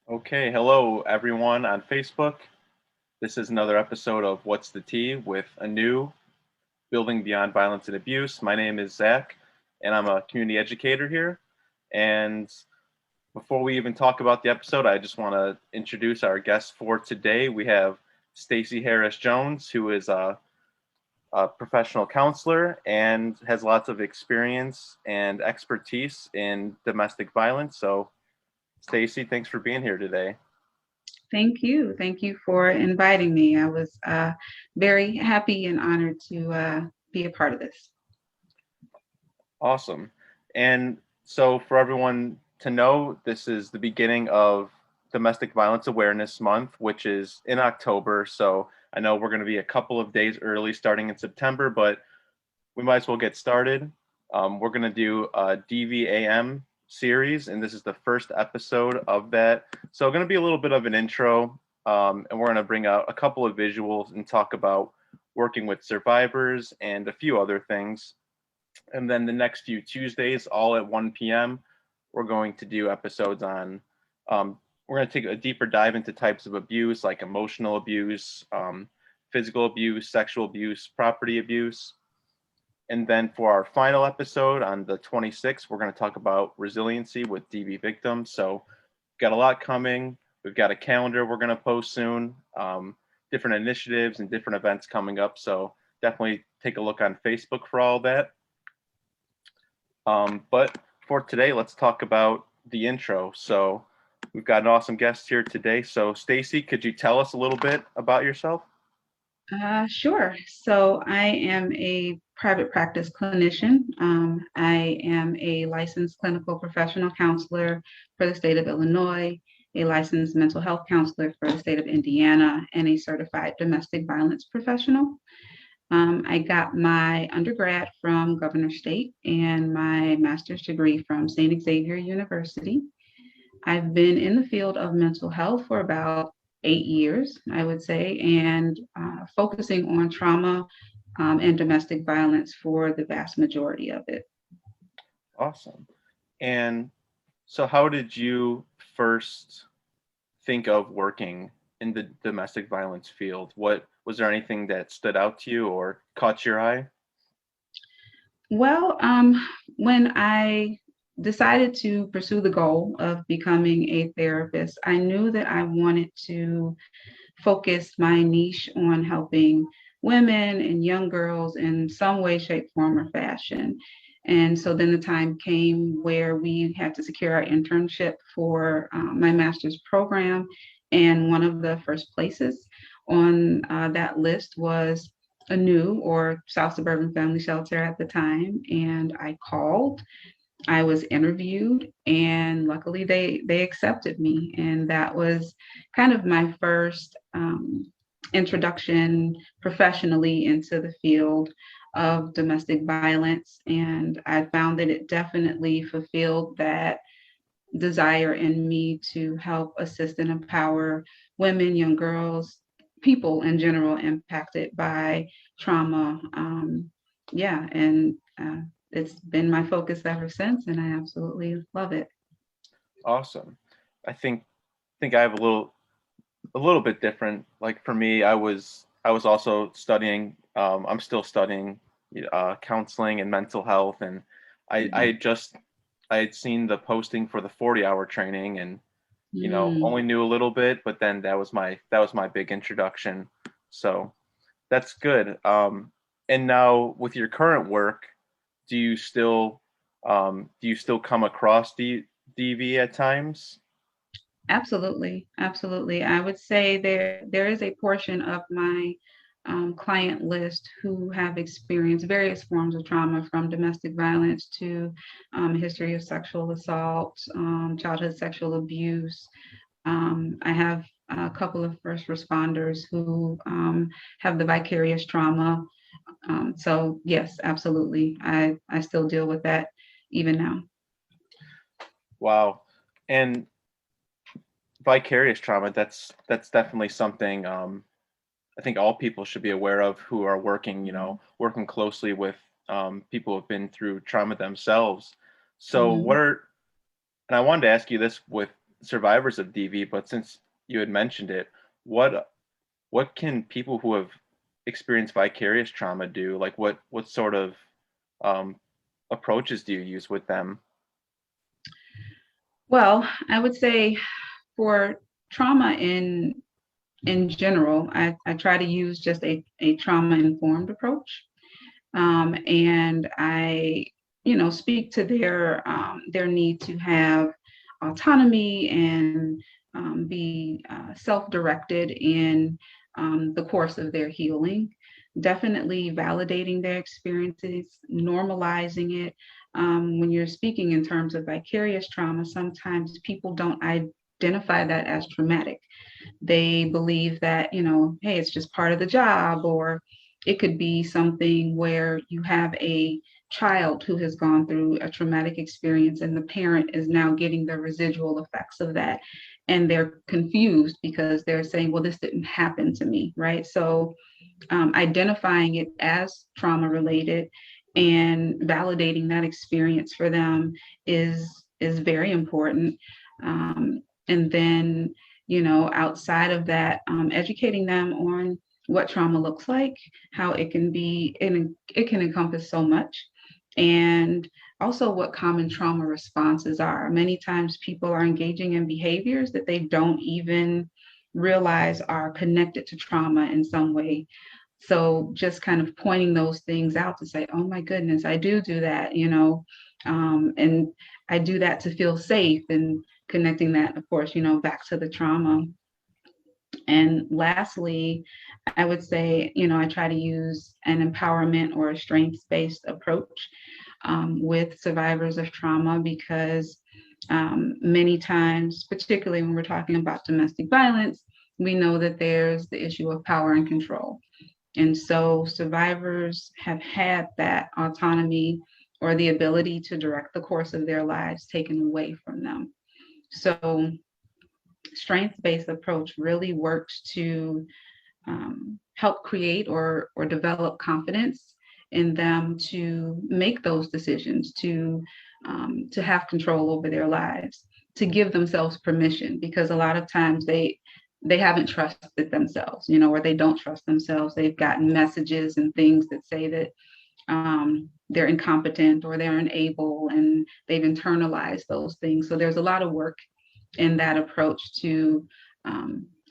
Okay, hello everyone on Facebook. This is another episode of What's the Tea with Anew, Building Beyond Violence and Abuse. My name is Zach, and I'm a community educator here. And before we even talk about the episode, I just want to introduce our guest for today. We have Stacey Harris Jones, who is a professional counselor and has lots of experience and expertise in domestic violence. So, Stacey, thanks for being here today. Thank you. Thank you for inviting me. I was very happy and honored to be a part of this. Awesome. And so, for everyone to know, this is the beginning of Domestic Violence Awareness Month, which is in October. So, I know we're going to be a couple of days early starting in September, but we might as well get started. We're going to do a DVAM series, and this is the first episode of that. So, going to be a little bit of an intro, and we're going to bring out a couple of visuals and talk about working with survivors and a few other things. And then the next few Tuesdays, all at 1 p.m., we're going to do episodes on, we're going to take a deeper dive into types of abuse like emotional abuse, physical abuse, sexual abuse, property abuse. And then for our final episode on the 26th, we're going to talk about resiliency with DV victims. So we've got a lot coming. We've got a calendar we're going to post soon, different initiatives and different events coming up. So definitely take a look on Facebook for all that. But for today, let's talk about the intro. So we've got an awesome guest here today. So Stacey, could you tell us a little bit about yourself? Sure. So I am a private practice clinician. I am a licensed clinical professional counselor for the state of Illinois, a licensed mental health counselor for the state of Indiana, and a certified domestic violence professional. I got my undergrad from Governor State and my master's degree from St. Xavier University. I've been in the field of mental health for about 8 years, I would say, and focusing on trauma and domestic violence for the vast majority of it. Awesome. And so how did you first think of working in the domestic violence field? What was there anything that stood out to you or caught your eye? Well, when I decided to pursue the goal of becoming a therapist, I knew that I wanted to focus my niche on helping women and young girls in some way, shape, form, or fashion. And so then the time came where we had to secure our internship for my master's program. And one of the first places on that list was Anew, or South Suburban Family Shelter at the time. And I called, I was interviewed, and luckily they accepted me. And that was kind of my first introduction professionally into the field of domestic violence. And I found that it definitely fulfilled that desire in me to help assist and empower women, young girls, people in general impacted by trauma. Yeah, and it's been my focus ever since, and I absolutely love it. Awesome. I think I have a little bit different. Like for me, I was also studying. I'm still studying counseling and mental health, and I Mhm. I just I had seen the posting for the 40-hour training, and Mm. only knew a little bit, but then that was my big introduction. So that's good. And now with your current work, do you still come across DV at times? Absolutely, absolutely. I would say there is a portion of my client list who have experienced various forms of trauma, from domestic violence to history of sexual assault, childhood sexual abuse. I have a couple of first responders who have the vicarious trauma. So yes, absolutely. I still deal with that even now. Wow. And vicarious trauma, that's definitely something I think all people should be aware of who are working, working closely with people who have been through trauma themselves. So Mhm. and I wanted to ask you this with survivors of DV, but since you had mentioned it, what what can people who have experienced vicarious trauma do? Like what sort of um, approaches do you use with them? Well, I would say for trauma in general, I try to use just a trauma informed approach. And I, speak to their need to have autonomy and be self-directed in the course of their healing. Definitely validating their experiences, normalizing it. When you're speaking in terms of vicarious trauma, sometimes people don't identify that as traumatic. They believe that, hey, it's just part of the job, or it could be something where you have a child who has gone through a traumatic experience and the parent is now getting the residual effects of that. And they're confused because they're saying, well, this didn't happen to me, right? So identifying it as trauma related and validating that experience for them is very important. And then, outside of that, educating them on what trauma looks like, how it can be, and it can encompass so much, and also what common trauma responses are. Many times people are engaging in behaviors that they don't even realize are connected to trauma in some way. So just kind of pointing those things out to say, oh my goodness, I do that, and I do that to feel safe, and connecting that, of course, back to the trauma. And lastly, I would say, I try to use an empowerment or a strengths-based approach with survivors of trauma, because many times, particularly when we're talking about domestic violence, we know that there's the issue of power and control. And so survivors have had that autonomy or the ability to direct the course of their lives taken away from them. So strength-based approach really works to help create or develop confidence in them to make those decisions, to have control over their lives, to give themselves permission, because a lot of times they haven't trusted themselves, or they don't trust themselves. They've gotten messages and things that say that they're incompetent or they're unable, and they've internalized those things. So there's a lot of work in that approach to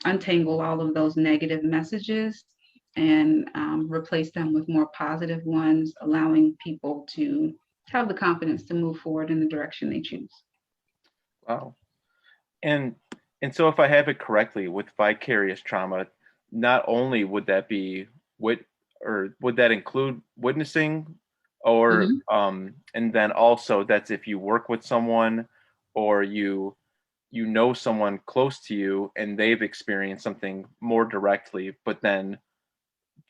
untangle all of those negative messages and replace them with more positive ones, allowing people to have the confidence to move forward in the direction they choose. Wow. And and so if I have it correctly, with vicarious trauma, not only would that be wit or would that include witnessing, or Mhm. and then also that's if you work with someone, or you know someone close to you and they've experienced something more directly, but then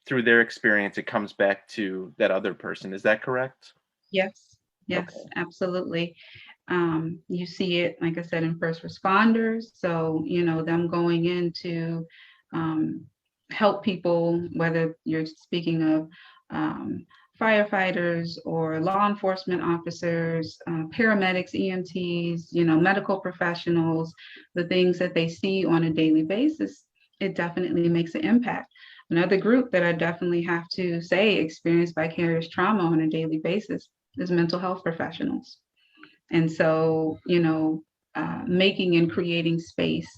through their experience it comes back to that other person. Is that correct? Yes, yes, Okay. absolutely. You see it, like I said, in first responders. So, them going in to um, help people, whether you're speaking of um, firefighters or law enforcement officers, paramedics, EMTs, medical professionals, the things that they see on a daily basis, it definitely makes an impact. Another group that I definitely have to say experience vicarious trauma on a daily basis is mental health professionals. And so, making and creating space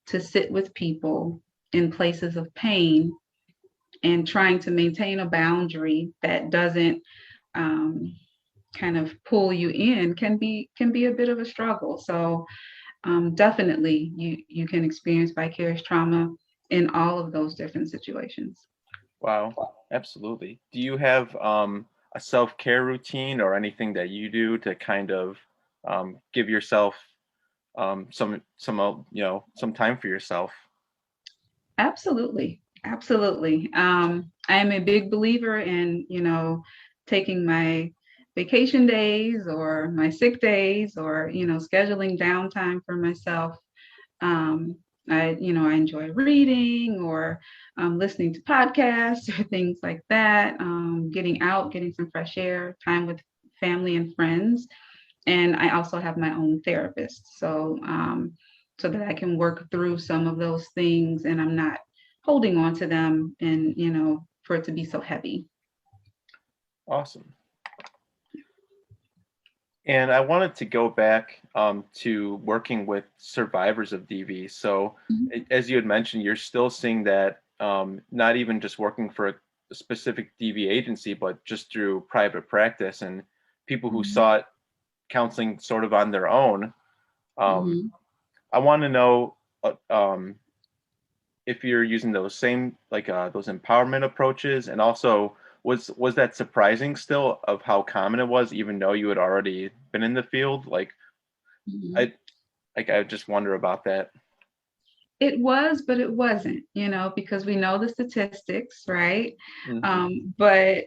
to sit with people in places of pain and trying to maintain a boundary that doesn't um, kind of pull you in can be a bit of a struggle. So definitely, you can experience vicarious trauma in all of those different situations. Wow, absolutely. Do you have a self-care routine or anything that you do to kind of give yourself some time for yourself? Absolutely. Absolutely. I am a big believer in, taking my vacation days or my sick days, or, scheduling downtime for myself. I enjoy reading or listening to podcasts or things like that, getting out, getting some fresh air, time with family and friends. And I also have my own therapist. So so that I can work through some of those things and I'm not holding on to them and, for it to be so heavy. Awesome. And I wanted to go back to working with survivors of DV. So, Mhm. as you had mentioned, you're still seeing that not even just working for a specific DV agency, but just through private practice and people who Mhm. sought counseling sort of on their own. Um, Mhm. I want to know if you're using those same those empowerment approaches, and also was that surprising still of how common it was, even though you had already been in the field? Mhm. I I just wonder about that. It was, but it wasn't, because we know the statistics, right? Hmm. But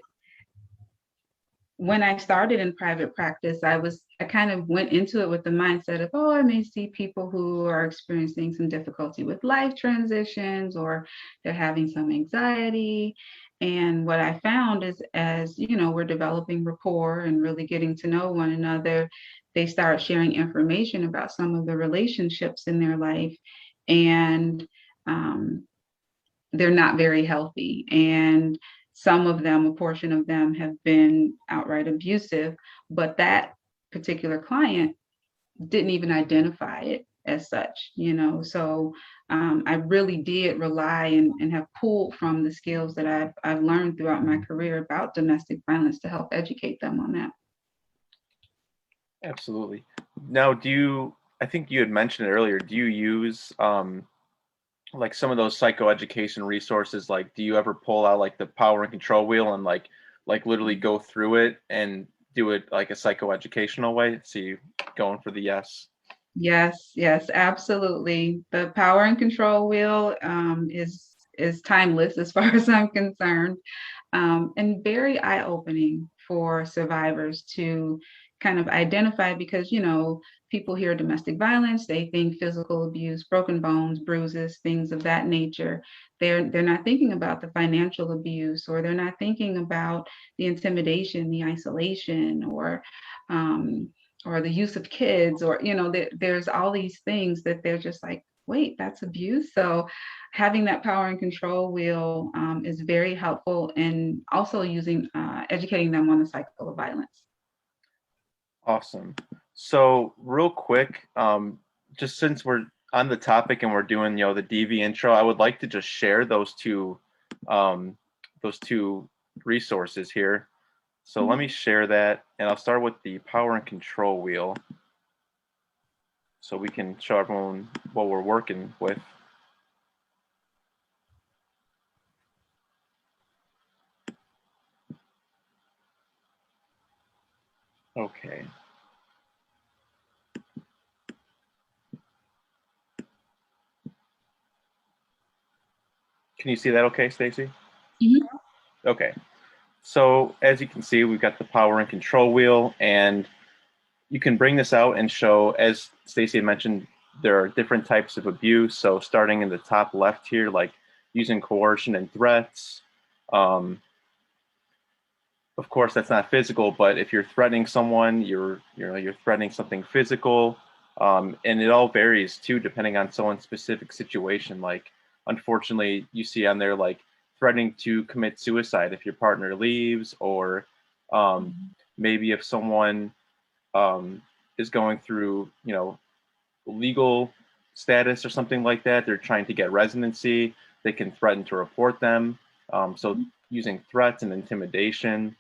when I started in private practice, I kind of went into it with the mindset of, oh, I may see people who are experiencing some difficulty with life transitions or they're having some anxiety. And what I found is, as we're developing rapport and really getting to know one another, they start sharing information about some of the relationships in their life. And um, they're not very healthy. And some of them, a portion of them, have been outright abusive, but that particular client didn't even identify it as such, So I really did rely and have pulled from the skills that I've learned throughout my career about domestic violence to help educate them on that. Absolutely. Now, I think you had mentioned it earlier, do you use like some of those psychoeducation resources? Like, do you ever pull out like the power and control wheel and like literally go through it and do it like a psychoeducational way? See, going for the yes. Yes, yes, absolutely. The power and control wheel is timeless as far as I'm concerned, and very eye-opening for survivors to kind of identify because people hear domestic violence, they think physical abuse, broken bones, bruises, things of that nature. They're not thinking about the financial abuse, or they're not thinking about the intimidation, the isolation, um, or the use of kids, or there's all these things that they're just like, wait, that's abuse. So having that power and control wheel is very helpful, and also using educating them on the cycle of violence. Awesome. So real quick, just since we're on the topic and we're doing, the DV intro, I would like to just share um, those two resources here. So let me share that, and I'll start with the power and control wheel, so we can show everyone what we're working with. Okay. Can you see that okay, Stacy? Mhm. Okay. So as you can see, we've got the power and control wheel, and you can bring this out and show, as Stacy had mentioned, there are different types of abuse. So starting in the top left here, like using coercion and threats. Um, of course, that's not physical, but if you're threatening someone, you're threatening something physical, and it all varies too, depending on someone's specific situation. Like, unfortunately, you see on there like threatening to commit suicide if your partner leaves, or um, maybe if someone um, is going through, legal status or something like that. They're trying to get residency. They can threaten to report them. So using threats and intimidation,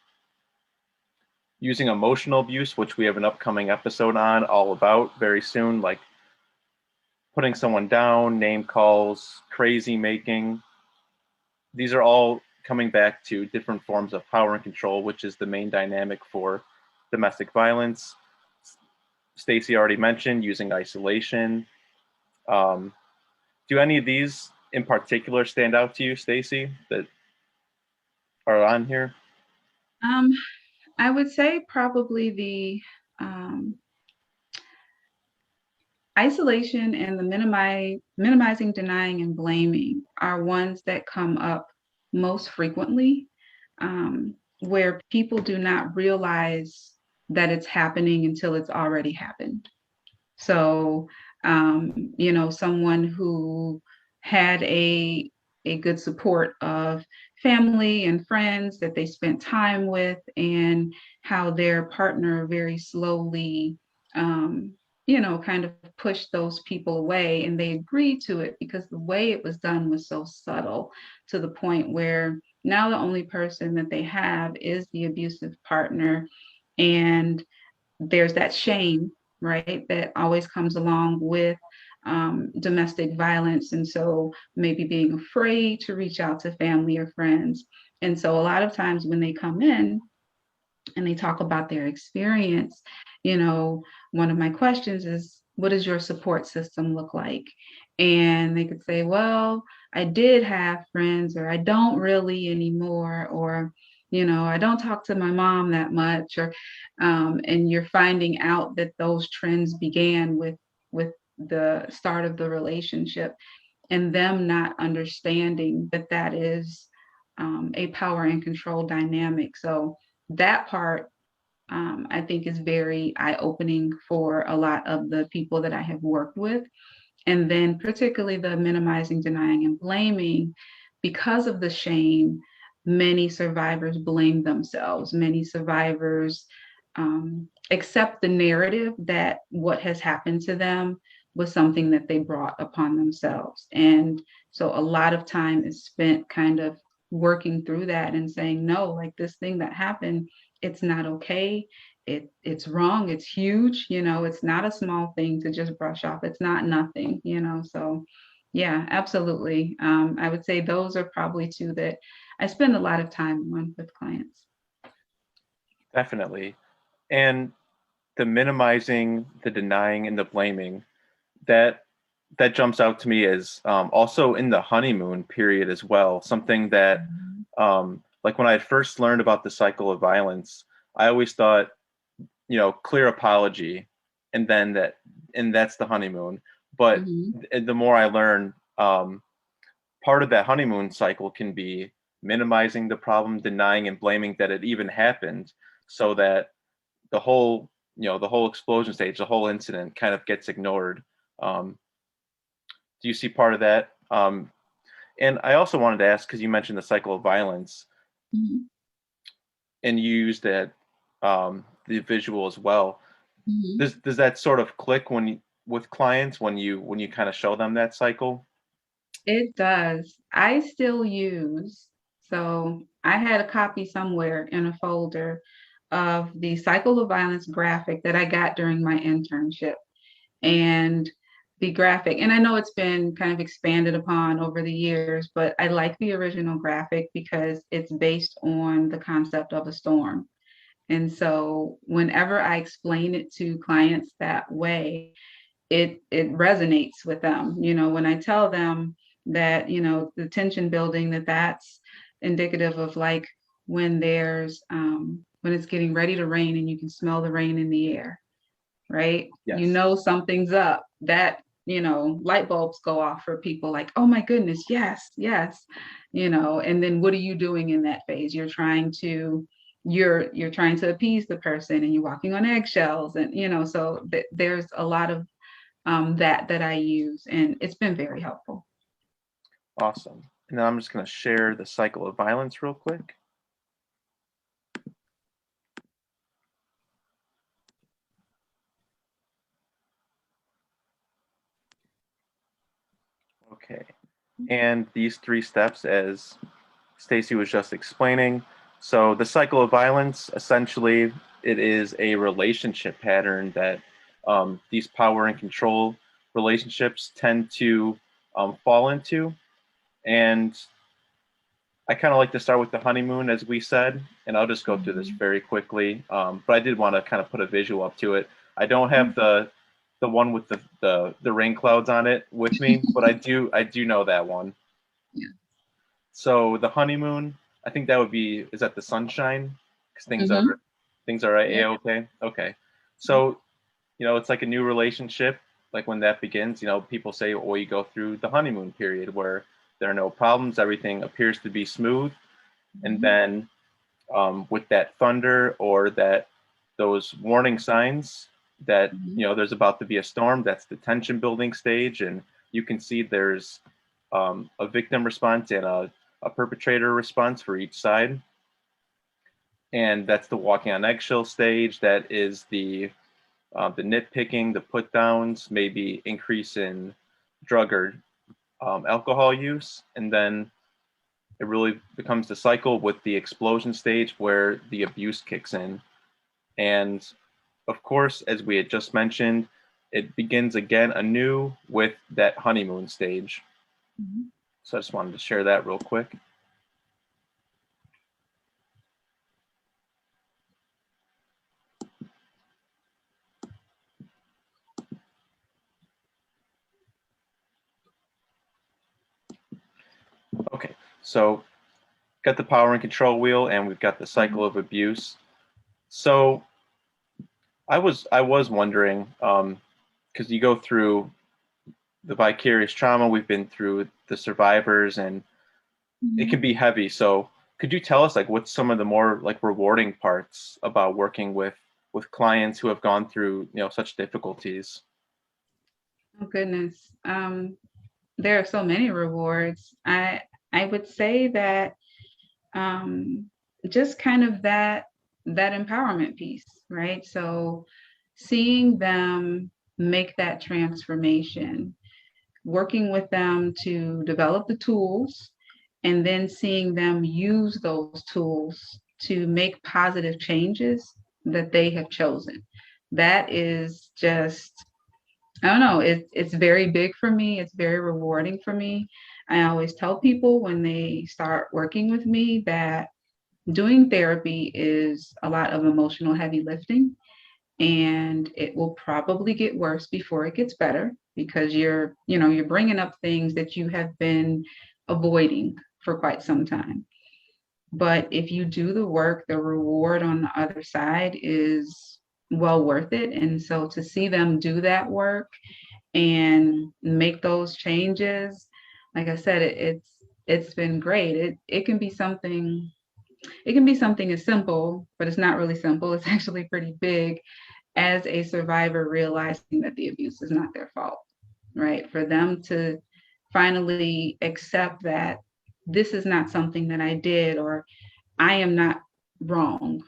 using emotional abuse, which we have an upcoming episode on all about very soon, like putting someone down, name calls, crazy making. These are all coming back to different forms of power and control, which is the main dynamic for domestic violence. Stacy already mentioned using isolation. Um, do any of these in particular stand out to you, Stacy, that are on here? um, I would say probably the um, isolation and the minimizing, denying, and blaming are ones that come up most frequently, where people do not realize that it's happening until it's already happened. So Someone who had a good support of family and friends that they spent time with, and how their partner very slowly, kind of pushed those people away, and they agreed to it because the way it was done was so subtle, to the point where now the only person that they have is the abusive partner. And there's that shame, right, that always comes along with domestic violence. And so maybe being afraid to reach out to family or friends. And so a lot of times when they come in and they talk about their experience, one of my questions is, what does your support system look like? And they could say, well, I did have friends, or I don't really anymore, or I don't talk to my mom that much, or and you're finding out that those trends began with the start of the relationship, and them not understanding that that is a power and control dynamic. So that part, I think, is very eye-opening for a lot of the people that I have worked with. And then particularly the minimizing, denying, and blaming, because of the shame, many survivors blame themselves. Many survivors accept the narrative that what has happened to them was something that they brought upon themselves. And so a lot of time is spent kind of working through that and saying, no, like, this thing that happened, it's not okay. It's wrong. It's huge. It's not a small thing to just brush off. It's not nothing. So yeah, absolutely. I would say those are probably two that I spend a lot of time on with clients. Definitely. And the minimizing, the denying, and the blaming, that that jumps out to me as also in the honeymoon period as well. Something that, like when I first learned about the cycle of violence, I always thought, clear apology, and then that's the honeymoon. But Mm-hmm. the more I learn, part of that honeymoon cycle can be minimizing the problem, denying and blaming that it even happened, so that the whole explosion stage, the whole incident kind of gets ignored. Um, do you see part of that? And I also wanted to ask, because you mentioned the cycle of violence, Mm-hmm. and you used that the visual as well. Mm-hmm. Does that sort of click with clients when you kind of show them that cycle? It does. I still use, so I had a copy somewhere in a folder of the cycle of violence graphic that I got during my internship. And the graphic, and I know it's been kind of expanded upon over the years, but I like the original graphic because it's based on the concept of a storm. And so whenever I explain it to clients that way, it resonates with them. When I tell them that, the tension building, that's indicative of, like, when it's getting ready to rain and you can smell the rain in the air, right? Yes. Something's up. That, light bulbs go off for people, like, oh my goodness, yes, yes. And then what are you doing in that phase? You're trying to appease the person, and you're walking on eggshells, and so there's a lot of that I use, and it's been very helpful. Awesome. And then I'm just going to share the cycle of violence real quick. Okay. And these three steps, as Stacy was just explaining. So the cycle of violence, essentially, it is a relationship pattern that these power and control relationships tend to fall into. And I kind of like to start with the honeymoon, as we said, and I'll just go through this Mhm. very quickly. But I did want to kind of put a visual up to it. I don't have the one with the rain clouds on it with me, but I do know that one. Yeah. So the honeymoon, I think that would be, is that the sunshine? Because Hmm. things are Yeah. a-okay. Okay. So, it's like a new relationship. Like when that begins, people say, well, you go through the honeymoon period where there are no problems, everything appears to be smooth. And Hmm. then with that thunder or those warning signs, that, Mhm. there's about to be a storm. That's the tension building stage. And you can see there's a victim response and a perpetrator response for each side. And that's the walking on eggshell stage. That is the nitpicking, the put downs, maybe increase in drug or alcohol use. And then it really becomes the cycle with the explosion stage where the abuse kicks in. And of course, as we had just mentioned, it begins again anew with that honeymoon stage. Mhm. So I just wanted to share that real quick. Okay, so got the power and control wheel, and we've got the cycle Mhm. of abuse. So I was wondering, because you go through the vicarious trauma, we've been through the survivors, and it Mhm. can be heavy. So could you tell us like what's some of the more like rewarding parts about working with clients who have gone through such difficulties? Oh goodness. There are so many rewards. I would say that um, just kind of that empowerment piece, right? So seeing them make that transformation, working with them to develop the tools, and then seeing them use those tools to make positive changes that they have chosen. That is just, I don't know, it's very big for me. It's very rewarding for me. I always tell people when they start working with me that doing therapy is a lot of emotional heavy lifting, and it will probably get worse before it gets better because you're bringing up things that you have been avoiding for quite some time. But if you do the work, the reward on the other side is well worth it. And so to see them do that work and make those changes, like I said, it's been great. It can be something as simple, but it's not really simple. It's actually pretty big, as a survivor realizing that the abuse is not their fault, right? For them to finally accept that this is not something that I did, or I am not wrong,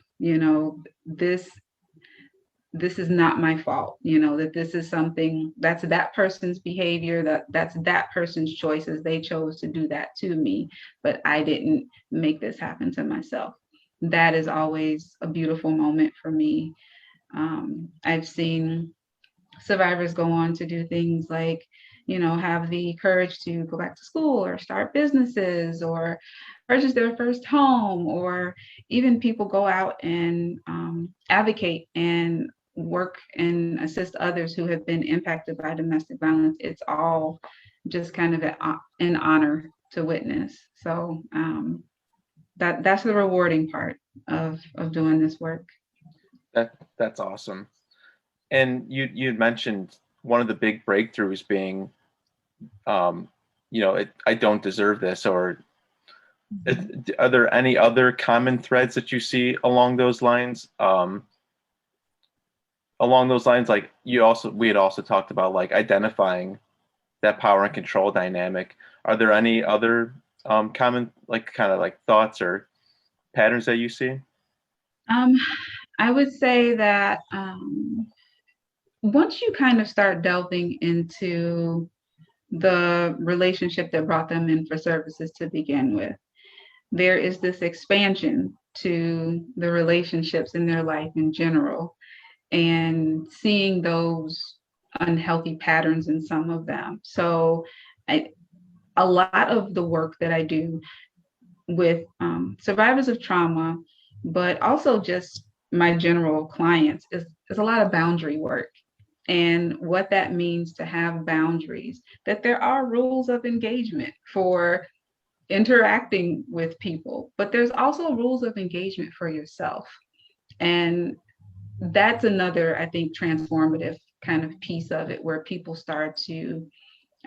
this is not my fault, that this is something that's that person's behavior, that's that person's choices. They chose to do that to me, but I didn't make this happen to myself. That is always a beautiful moment for me. I've seen survivors go on to do things like, have the courage to go back to school or start businesses or purchase their first home, or even people go out and advocate and work and assist others who have been impacted by domestic violence. It's all just kind of an honor to witness. So that's the rewarding part of doing this work. That's awesome. And you had mentioned one of the big breakthroughs being, um, I don't deserve this, or Mhm. are there any other common threads that you see along those lines? Along those lines, like we had also talked about like identifying that power and control dynamic. Are there any other common like kind of like thoughts or patterns that you see? Um, I would say that once you kind of start delving into the relationship that brought them in for services to begin with, there is this expansion to the relationships in their life in general, and seeing those unhealthy patterns in some of them. So, I, a lot of the work that I do with survivors of trauma, but also just my general clients, is a lot of boundary work, and what that means to have boundaries, that there are rules of engagement for interacting with people, but there's also rules of engagement for yourself. And that's another, I think, transformative kind of piece of it, where people start to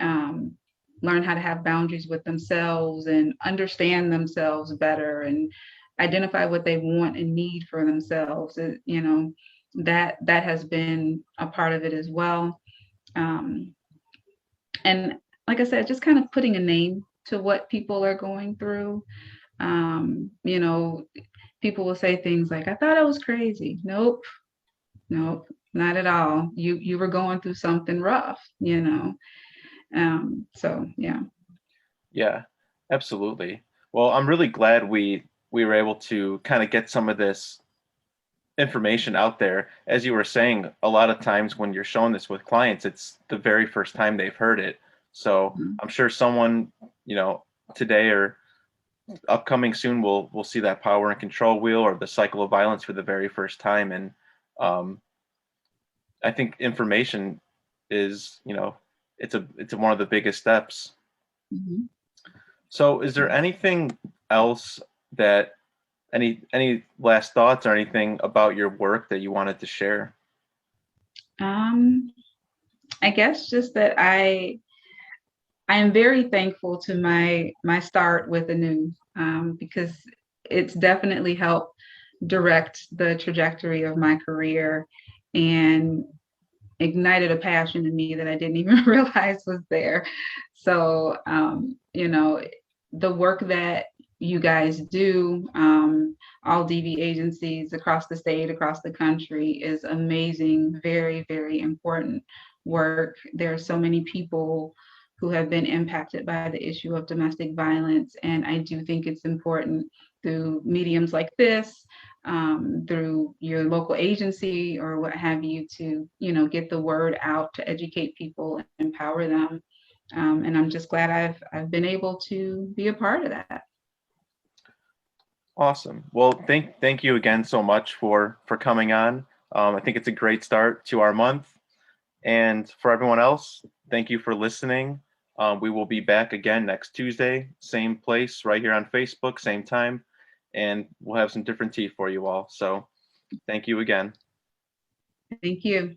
um, learn how to have boundaries with themselves and understand themselves better and identify what they want and need for themselves. that has been a part of it as well. Um, and like I said, just kind of putting a name to what people are going through. You know, people will say things like, "I thought I was crazy." Nope, nope, not at all. You were going through something rough, you know. So yeah. Yeah, absolutely. Well, I'm really glad we were able to kind of get some of this information out there. As you were saying, a lot of times when you're showing this with clients, it's the very first time they've heard it. So Mhm. I'm sure someone, you know, today or upcoming soon will see that power and control wheel or the cycle of violence for the very first time. And um, I think information is, you know, it's one of the biggest steps. Mhm. So is there anything else that any last thoughts or anything about your work that you wanted to share? Um, I guess just that I am very thankful to my start with Anew, because it's definitely helped direct the trajectory of my career and ignited a passion in me that I didn't even realize was there. So, you know, the work that you guys do, all DV agencies across the state, across the country, is amazing, very, very important work. There are so many people who have been impacted by the issue of domestic violence, and I do think it's important through mediums like this, through your local agency or what have you, to get the word out, to educate people and empower them. And I'm just glad I've been able to be a part of that. Awesome. Well, thank you again so much for coming on. I think it's a great start to our month. And for everyone else, thank you for listening. We will be back again next Tuesday, same place, right here on Facebook, same time, and we'll have some different tea for you all. So thank you again. Thank you.